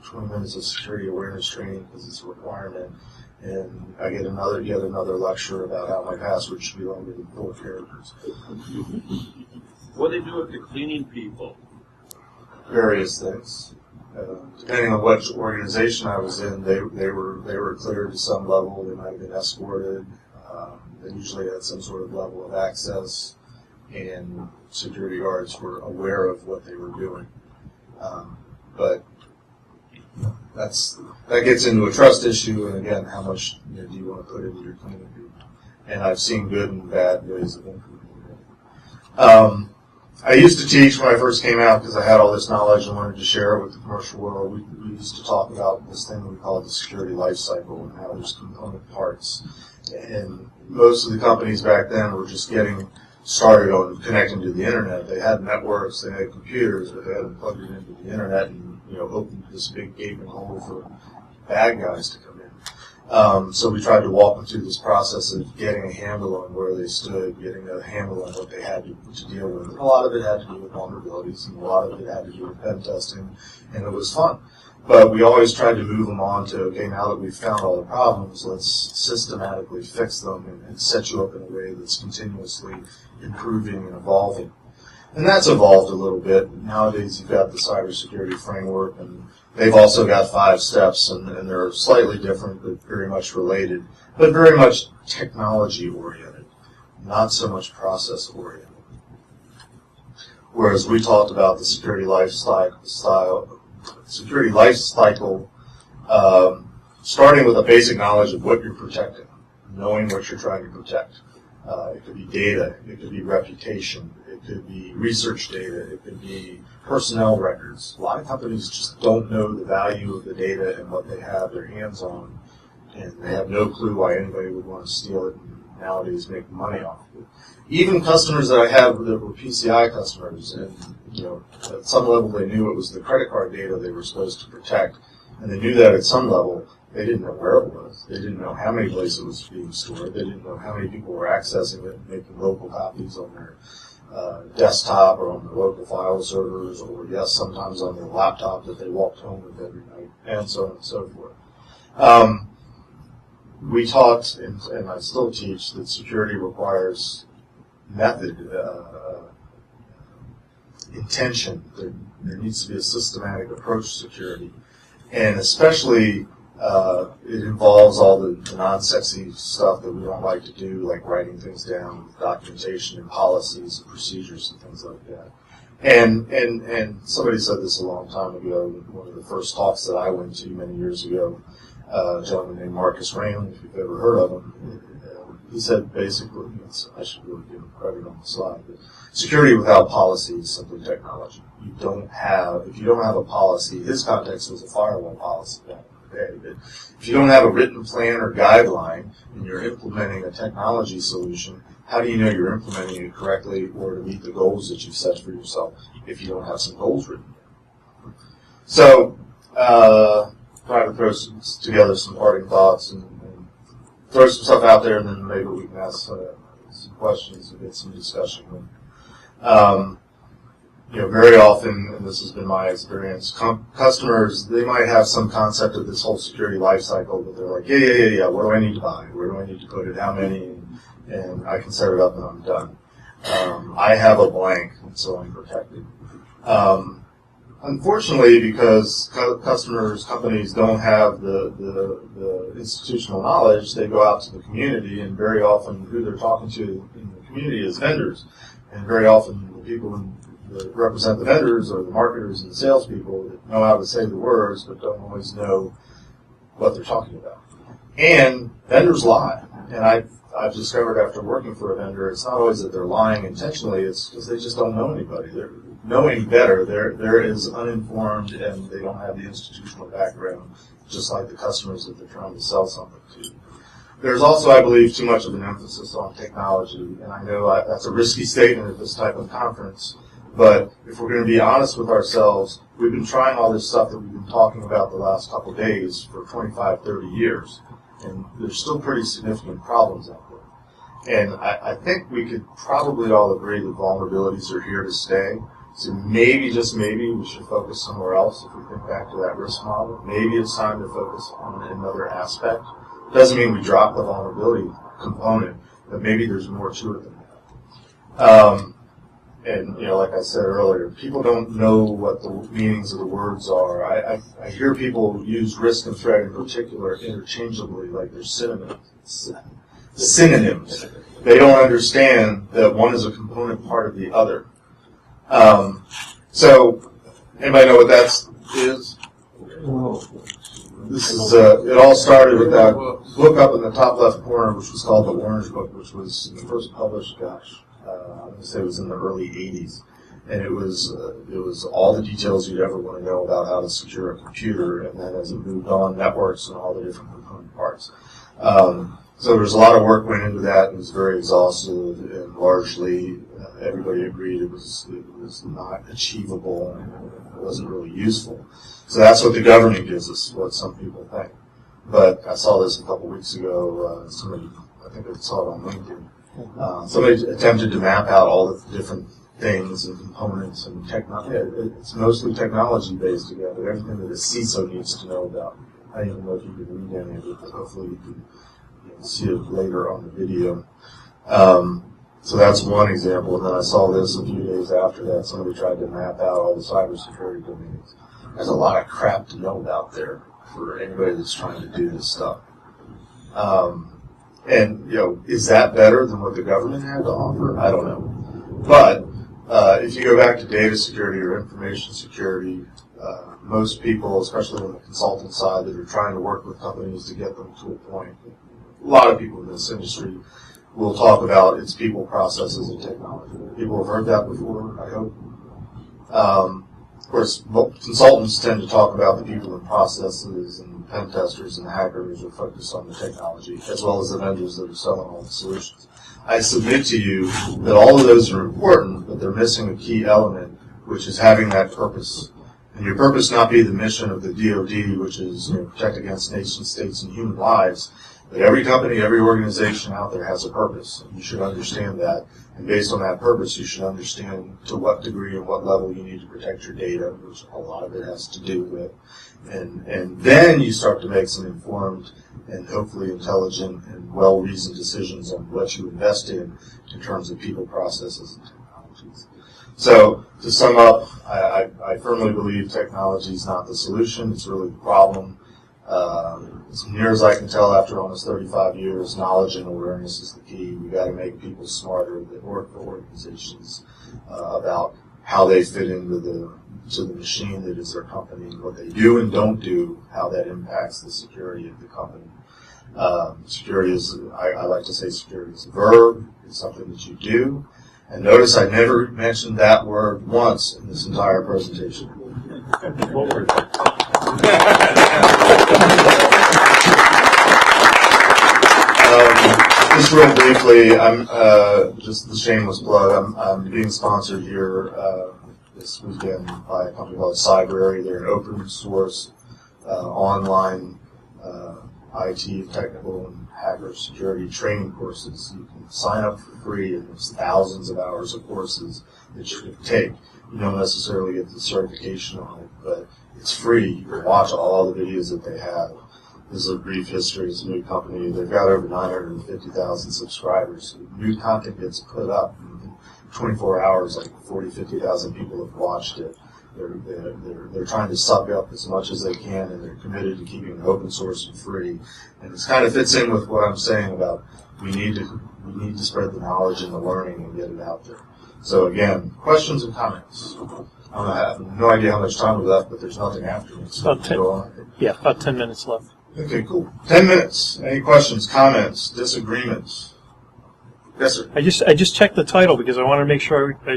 20 minutes of security awareness training because it's a requirement, and I get yet another lecture about how my password should be longer than 4 characters. What do they do with the cleaning people? Various things. Depending on which organization I was in, they were cleared to some level. They might have been escorted. They usually had some sort of level of access, and security guards were aware of what they were doing. But that gets into a trust issue, and again, how much do you want to put into your cleaning people? And I've seen good and bad ways of implementing it. I used to teach when I first came out because I had all this knowledge and wanted to share it with the commercial world. We used to talk about this thing we call the security life cycle and how there's component parts. And most of the companies back then were just getting started on connecting to the internet. They had networks, they had computers, but they hadn't plugged it into the internet and opened this big gaping hole for bad guys to come in. So we tried to walk them through this process of getting a handle on where they stood, getting a handle on what they had to deal with. And a lot of it had to do with vulnerabilities, and a lot of it had to do with pen testing, and it was fun. But we always tried to move them on to, okay, now that we've found all the problems, let's systematically fix them and set you up in a way that's continuously improving and evolving. And that's evolved a little bit. Nowadays you've got the cybersecurity framework, and they've also got 5 steps, and they're slightly different, but very much related, but very much technology-oriented, not so much process-oriented. Whereas we talked about the security life cycle, starting with a basic knowledge of what you're protecting, knowing what you're trying to protect. It could be data, it could be reputation, it could be research data, it could be personnel records. A lot of companies just don't know the value of the data and what they have their hands on, and they have no clue why anybody would want to steal it and nowadays make money off of it. Even customers that I have that were PCI customers, and at some level they knew it was the credit card data they were supposed to protect, and they knew that at some level. They didn't know where it was. They didn't know how many places it was being stored. They didn't know how many people were accessing it and making local copies on their desktop or on their local file servers, or yes, sometimes on their laptop that they walked home with every night, and so on and so forth. We taught, and I still teach, that security requires method, intention. There needs to be a systematic approach to security, and especially it involves all the non-sexy stuff that we don't like to do, like writing things down, documentation and policies and procedures and things like that. And somebody said this a long time ago, one of the first talks that I went to many years ago, a gentleman named Marcus Raymond, if you've ever heard of him, he said basically, I should really give him credit on the slide, but security without policy is simply technology. If you don't have a policy, his context was a firewall policy back in the day, but if you don't have a written plan or guideline and you're implementing a technology solution, how do you know you're implementing it correctly or to meet the goals that you've set for yourself if you don't have some goals written down? So, try to throw together some parting thoughts and throw some stuff out there, and then maybe we can ask some questions and get some discussion. Very often, and this has been my experience, customers, they might have some concept of this whole security life cycle, but they're like, yeah, what do I need to buy? Where do I need to put it? How many? And I can set it up and I'm done. I have a blank, and so I'm protected. Unfortunately, because companies don't have the institutional knowledge, they go out to the community, and very often who they're talking to in the community is vendors. And very often the people that represent the vendors are the marketers and the salespeople that know how to say the words but don't always know what they're talking about. And vendors lie. And I've discovered after working for a vendor, it's not always that they're lying intentionally, it's because they just don't know anybody. They're knowing better. They're as uninformed, and they don't have the institutional background, just like the customers that they're trying to sell something to. There's also, I believe, too much of an emphasis on technology, and I know that's a risky statement at this type of conference, but if we're going to be honest with ourselves, we've been trying all this stuff that we've been talking about the last couple of days for 25, 30 years, and there's still pretty significant problems out there. And I think we could probably all agree that vulnerabilities are here to stay. So maybe, just maybe, we should focus somewhere else if we think back to that risk model. Maybe it's time to focus on another aspect. Doesn't mean we drop the vulnerability component, but maybe there's more to it than that. And like I said earlier, people don't know what the meanings of the words are. I hear people use risk and threat in particular interchangeably, like they're synonyms. They don't understand that one is a component part of the other. So, anybody know what that is? This is, it all started with that book up in the top left corner, which was called the Orange Book, which was the first published, I'm going to say it was in the early 80s. And it was all the details you'd ever want to know about how to secure a computer, and then as it moved on, networks and all the different component parts. So there was a lot of work went into that. It was very exhaustive, and largely everybody agreed it was not achievable and it wasn't really useful. So that's what the government gives us, what some people think. But I saw this a couple weeks ago. Somebody, I think I saw it on LinkedIn. Somebody attempted to map out all the different things and components and technology. It's mostly technology based together. Everything that a CISO needs to know about. I don't even know if you can read any of it, but hopefully you can see it later on the video. So that's one example. And then I saw this a few days after that. Somebody tried to map out all the cybersecurity domains. There's a lot of crap to know about there for anybody that's trying to do this stuff. And, is that better than what the government had to offer? I don't know. But if you go back to data security or information security, most people, especially on the consultant side, that are trying to work with companies to get them to a point, a lot of people in this industry will talk about its people, processes, and technology. People have heard that before, I hope. Of course, consultants tend to talk about the people and processes and pen testers and the hackers are focused on the technology, as well as the vendors that are selling all the solutions. I submit to you that all of those are important, but they're missing a key element, which is having that purpose. And your purpose not be the mission of the DoD, which is protect against nation states and human lives, but every company, every organization out there has a purpose. And you should understand that. And based on that purpose, you should understand to what degree and what level you need to protect your data, which a lot of it has to do with. And then you start to make some informed and hopefully intelligent and well-reasoned decisions on what you invest in terms of people, processes, and technologies. So to sum up, I firmly believe technology is not the solution. It's really the problem. As near as I can tell, after almost 35 years, knowledge and awareness is the key. We've got to make people smarter that work for organizations about how they fit into the machine that is their company, and what they do and don't do, how that impacts the security of the company. Security is, I like to say security is a verb. It's something that you do. And notice I never mentioned that word once in this entire presentation. Just real briefly, I'm just the shameless plug. I'm being sponsored here this weekend by a company called Cybrary. They're an open source online IT, technical, and hacker security training courses. You can sign up for free, and there's thousands of hours of courses that you can take. You don't necessarily get the certification on it, but it's free. You can watch all the videos that they have. This is a brief history. It's a new company. They've got over 950,000 subscribers. So new content gets put up in 24 hours, like 40, 50,000 people have watched it. They're trying to suck up as much as they can, and they're committed to keeping it open source and free. And this kind of fits in with what I'm saying about we need to spread the knowledge and the learning and get it out there. So again, questions and comments. I have no idea how much time we left, but there's nothing after me. So About 10, about 10 minutes left. Okay, cool. 10 minutes. Any questions, comments, disagreements? Yes, sir. I just checked the title because I wanted to make sure I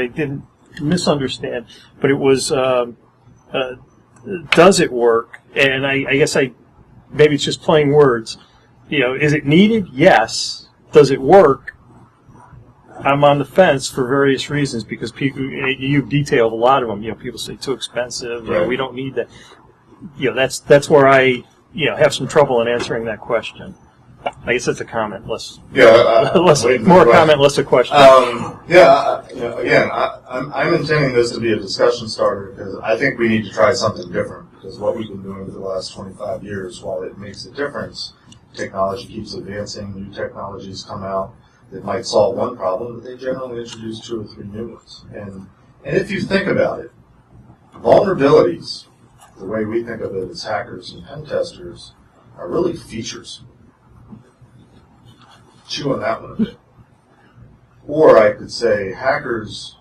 didn't misunderstand. But it was does it work? And I guess maybe it's just playing words. Is it needed? Yes. Does it work? I'm on the fence for various reasons because people, you've detailed a lot of them. People say too expensive. Right. We don't need that. That's where I have some trouble in answering that question. I guess that's a comment, less. Yeah, more a comment, less a question. Again, I'm intending this to be a discussion starter because I think we need to try something different. Because what we've been doing for the last 25 years, while it makes a difference, technology keeps advancing. New technologies come out that might solve one problem, but they generally introduce 2 or 3 new ones. And if you think about it, vulnerabilities, the way we think of it as hackers and pen testers, are really features. Chew on that one a bit. Or I could say hackers,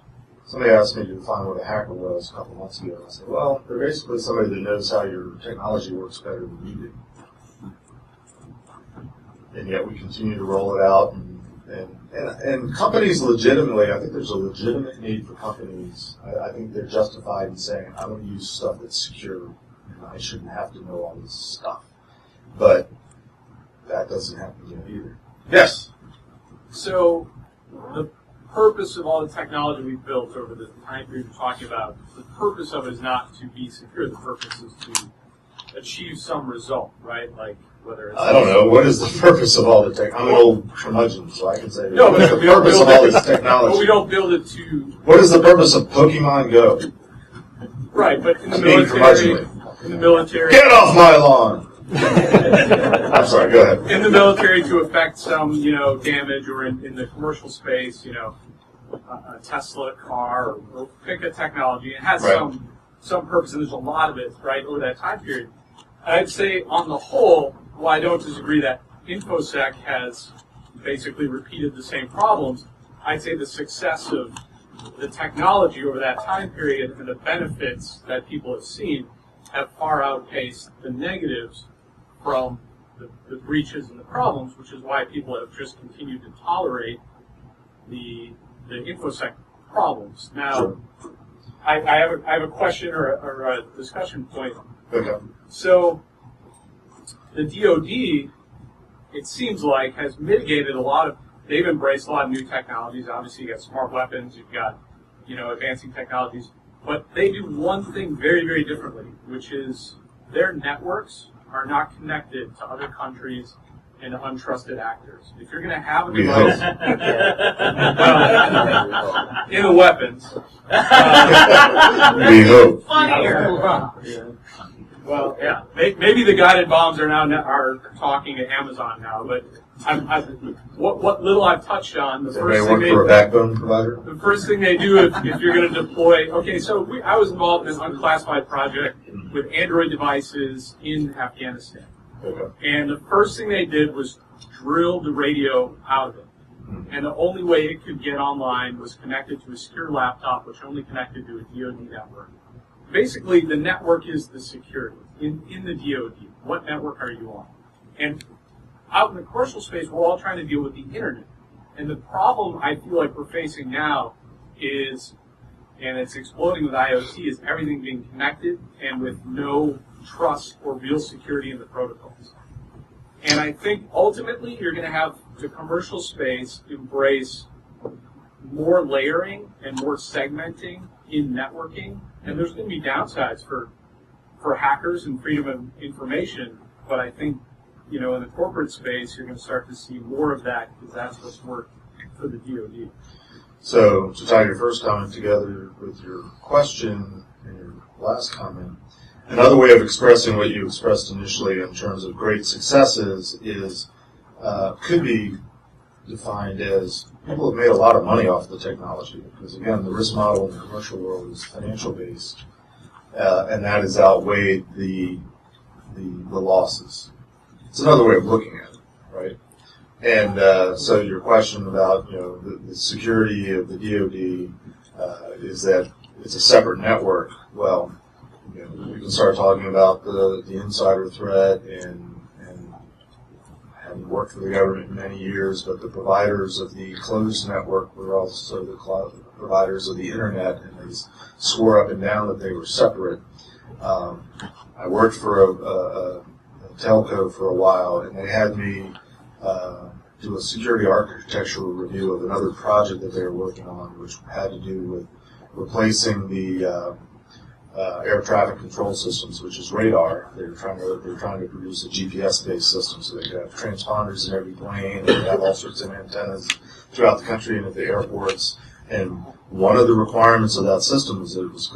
somebody asked me to define what a hacker was a couple months ago. I said, well, they're basically somebody that knows how your technology works better than you do. And yet we continue to roll it out. And companies legitimately, I think there's a legitimate need for companies. I think they're justified in saying, I want to use stuff that's secure, and I shouldn't have to know all this stuff. But that doesn't happen yet either. Yes? So the purpose of all the technology we've built over the time period we're talking about, the purpose of it is not to be secure. The purpose is to achieve some result, right? Like whether it's... I don't know. What is the purpose of all the tech? I'm an old curmudgeon, so I can say, no, what's the purpose of all this technology? But we don't build it to... What is the purpose of Pokemon Go? Right, but in the being military... Get off my lawn! I'm sorry, go ahead. In the military to affect some, damage, or in the commercial space, a Tesla car, or pick a technology. It has some purpose, and there's a lot of it, right, over that time period. I'd say, on the whole, while I don't disagree that InfoSec has basically repeated the same problems, I'd say the success of the technology over that time period and the benefits that people have seen have far outpaced the negatives from the breaches and the problems, which is why people have just continued to tolerate the InfoSec problems. Now, I have a question or a discussion point. Okay. So, the DoD, it seems like, has mitigated a lot of. They've embraced a lot of new technologies. Obviously, you got smart weapons, you've got, advancing technologies. But they do one thing very, very differently, which is their networks are not connected to other countries and to untrusted actors. If you're going to have a device, well, in the weapons, We hope. well, yeah, maybe the guided bombs are talking to Amazon now, but what little I've touched on, the They first may thing work for a backbone provider. the first thing they do if you're going to deploy, I was involved in an unclassified project with Android devices in Afghanistan. Okay. And the first thing they did was drill the radio out of it. And the only way it could get online was connected to a secure laptop, which only connected to a DoD network. Basically, the network is the security in the DoD. What network are you on? And out in the commercial space, we're all trying to deal with the internet. And the problem I feel like we're facing now is, and it's exploding with IoT, is everything being connected and with no trust or real security in the protocols. And I think ultimately you're going to have the commercial space embrace more layering and more segmenting in networking. And there's going to be downsides for hackers and freedom of information. But I think, in the corporate space, you're going to start to see more of that because that's what's worked for the DoD. So, to tie your first comment together with your question and your last comment, another way of expressing what you expressed initially in terms of great successes is could be defined as people have made a lot of money off the technology because, again, the risk model in the commercial world is financial based, and that has outweighed the losses. It's another way of looking at it, right? And so your question about the security of the DoD is that it's a separate network. Well, we can start talking about the insider threat and having worked for the government many years, but the providers of the closed network were also the providers of the internet, and they swore up and down that they were separate. I worked for a telco for a while, and they had me do a security architectural review of another project that they were working on, which had to do with replacing the air traffic control systems, which is radar. They were trying to produce a GPS-based system, so they could have transponders in every plane, and they have all sorts of antennas throughout the country and at the airports. And one of the requirements of that system was that it was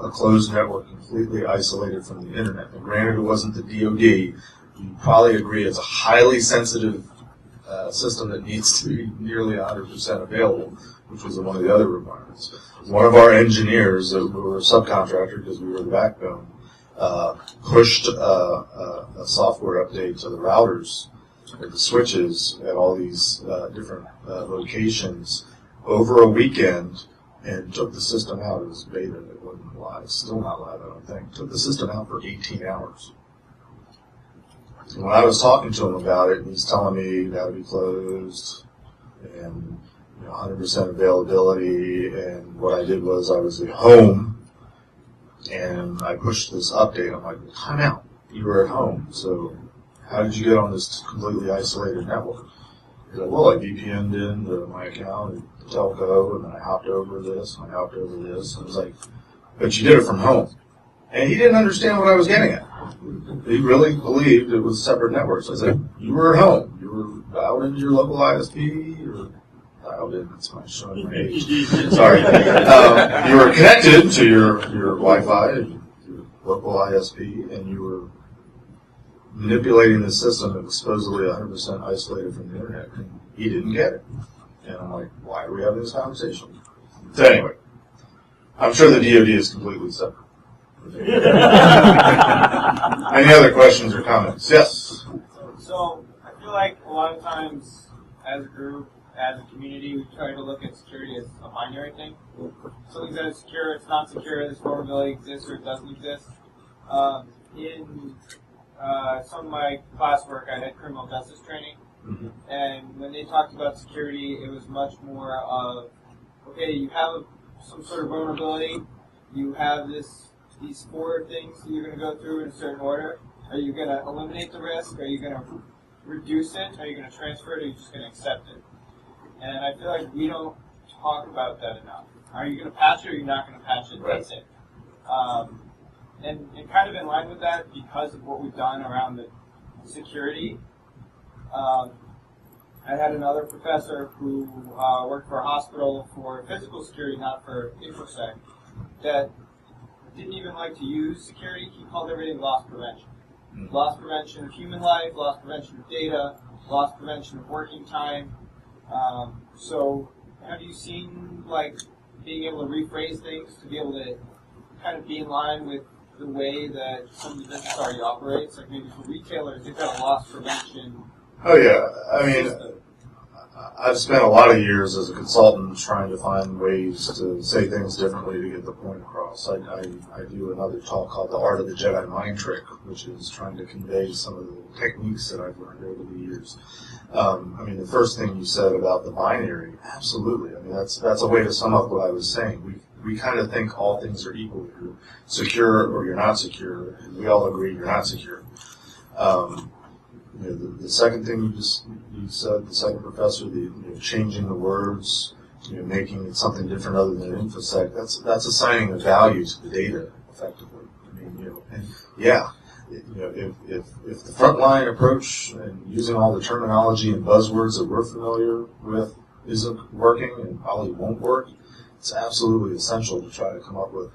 a closed network, completely isolated from the internet. And granted, it wasn't the DoD. You probably agree it's a highly sensitive system that needs to be nearly 100% available, which was one of the other requirements. One of our engineers, who were a subcontractor because we were the backbone, pushed a software update to the routers, or the switches at all these different locations over a weekend and took the system out. It was beta, it wasn't live. It's still not live, I don't think. Took the system out for 18 hours. And when I was talking to him about it, he's telling me it got to be closed and 100% availability. And what I did was I was at home and I pushed this update. I'm like, time out. You were at home, so how did you get on this completely isolated network? He's like, well, I VPN'd into my account at the telco, and then I hopped over this, and I hopped over this. And I was like, but you did it from home. And he didn't understand what I was getting at. He really believed it was separate networks. I said, you were at home. You were dialed into your local ISP, or dialed in, that's my showing my age. Sorry. You were connected to your Wi-Fi, and your local ISP, and you were manipulating the system that was supposedly 100% isolated from the internet, and he didn't get it. And I'm like, why are we having this conversation? So anyway, I'm sure the DoD is completely separate. Any other questions or comments? Yes? So I feel like a lot of times as a group, as a community, we try to look at security as a binary thing. Something that is secure, it's not secure, this vulnerability exists or it doesn't exist. In some of my classwork, I had criminal justice training, and when they talked about security, it was much more of, okay, you have some sort of vulnerability, you have these 4 things that you're going to go through in a certain order. Are you going to eliminate the risk? Are you going to reduce it? Are you going to transfer it? Or are you just going to accept it? And I feel like we don't talk about that enough. Are you going to patch it or are you not going to patch it? That's it. And kind of in line with that, because of what we've done around the security, I had another professor who worked for a hospital for physical security, not for InfoSec, that didn't even like to use security. He called everything loss prevention. Loss prevention of human life, loss prevention of data, loss prevention of working time. So have you seen like being able to rephrase things to be able to kind of be in line with the way that some of the business already operates? Like maybe for retailers, they've got a loss prevention. Oh yeah, I mean, I've spent a lot of years as a consultant trying to find ways to say things differently to get the point across. I do another talk called The Art of the Jedi Mind Trick, which is trying to convey some of the techniques that I've learned over the years. I mean, the first thing you said about the binary, absolutely. I mean, that's a way to sum up what I was saying. We kind of think all things are equal. You're secure or you're not secure, and we all agree you're not secure. The second thing you said, the second professor, changing the words, making it something different other than InfoSec, that's assigning a value to the data effectively. I mean, and yeah, if the frontline approach and using all the terminology and buzzwords that we're familiar with isn't working and probably won't work, it's absolutely essential to try to come up with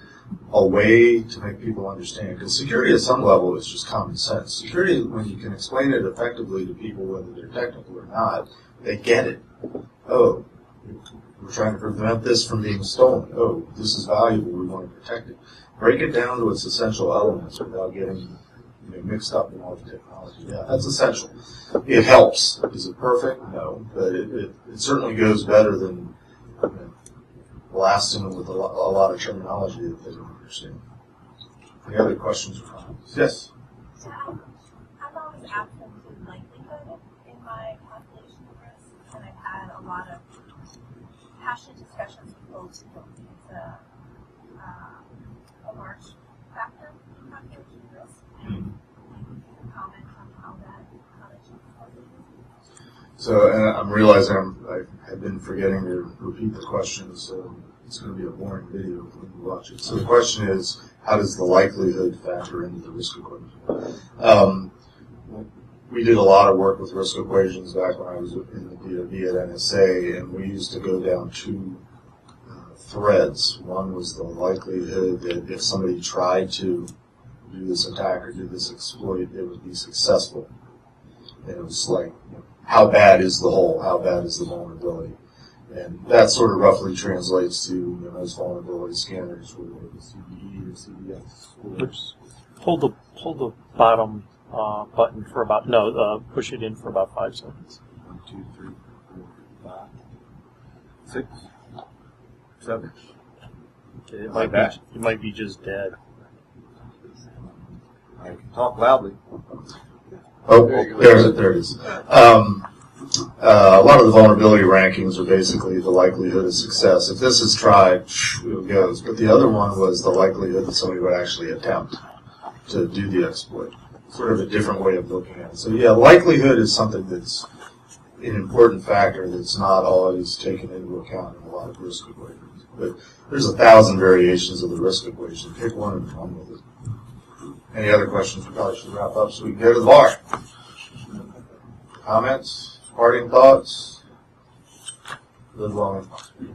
a way to make people understand. Because security at some level is just common sense. Security, when you can explain it effectively to people, whether they're technical or not, they get it. Oh, we're trying to prevent this from being stolen. Oh, this is valuable. We want to protect it. Break it down to its essential elements without getting mixed up in all the technology. Yeah, that's essential. It helps. Is it perfect? No. But it certainly goes better than blasting them with a lot of terminology that they don't understand. Any other questions or comments? Yes? So I'm always absent in likelihood in my calculation of risk, and I've had a lot of passionate discussions with folks who don't think it's a large factor in calculation of risk. And comment on how that should be calculated. So, and I'm realizing I have been forgetting to repeat the question, so it's going to be a boring video when you watch it. So the question is, how does the likelihood factor into the risk equation? We did a lot of work with risk equations back when I was in the DoD at NSA, and we used to go down two threads. One was the likelihood that if somebody tried to do this attack or do this exploit, it would be successful. And it was like, how bad is the hole? How bad is the vulnerability? And that sort of roughly translates to those vulnerability scanners, whether it's CVE or CVS. Oops. Hold the bottom button for about push it in for about 5 seconds. 1, 2, 3, 4, 5, 6, 7. It might be just dead. I can talk loudly. Oh, there it is. A lot of the vulnerability rankings are basically the likelihood of success. If this is tried, it goes. But the other one was the likelihood that somebody would actually attempt to do the exploit. Sort of a different way of looking at it. So yeah, likelihood is something that's an important factor that's not always taken into account in a lot of risk equations. But there's 1,000 variations of the risk equation. Pick one and run with it. Any other questions? We probably should wrap up so we can go to the bar. Comments? Parting thoughts? Live long and prosper.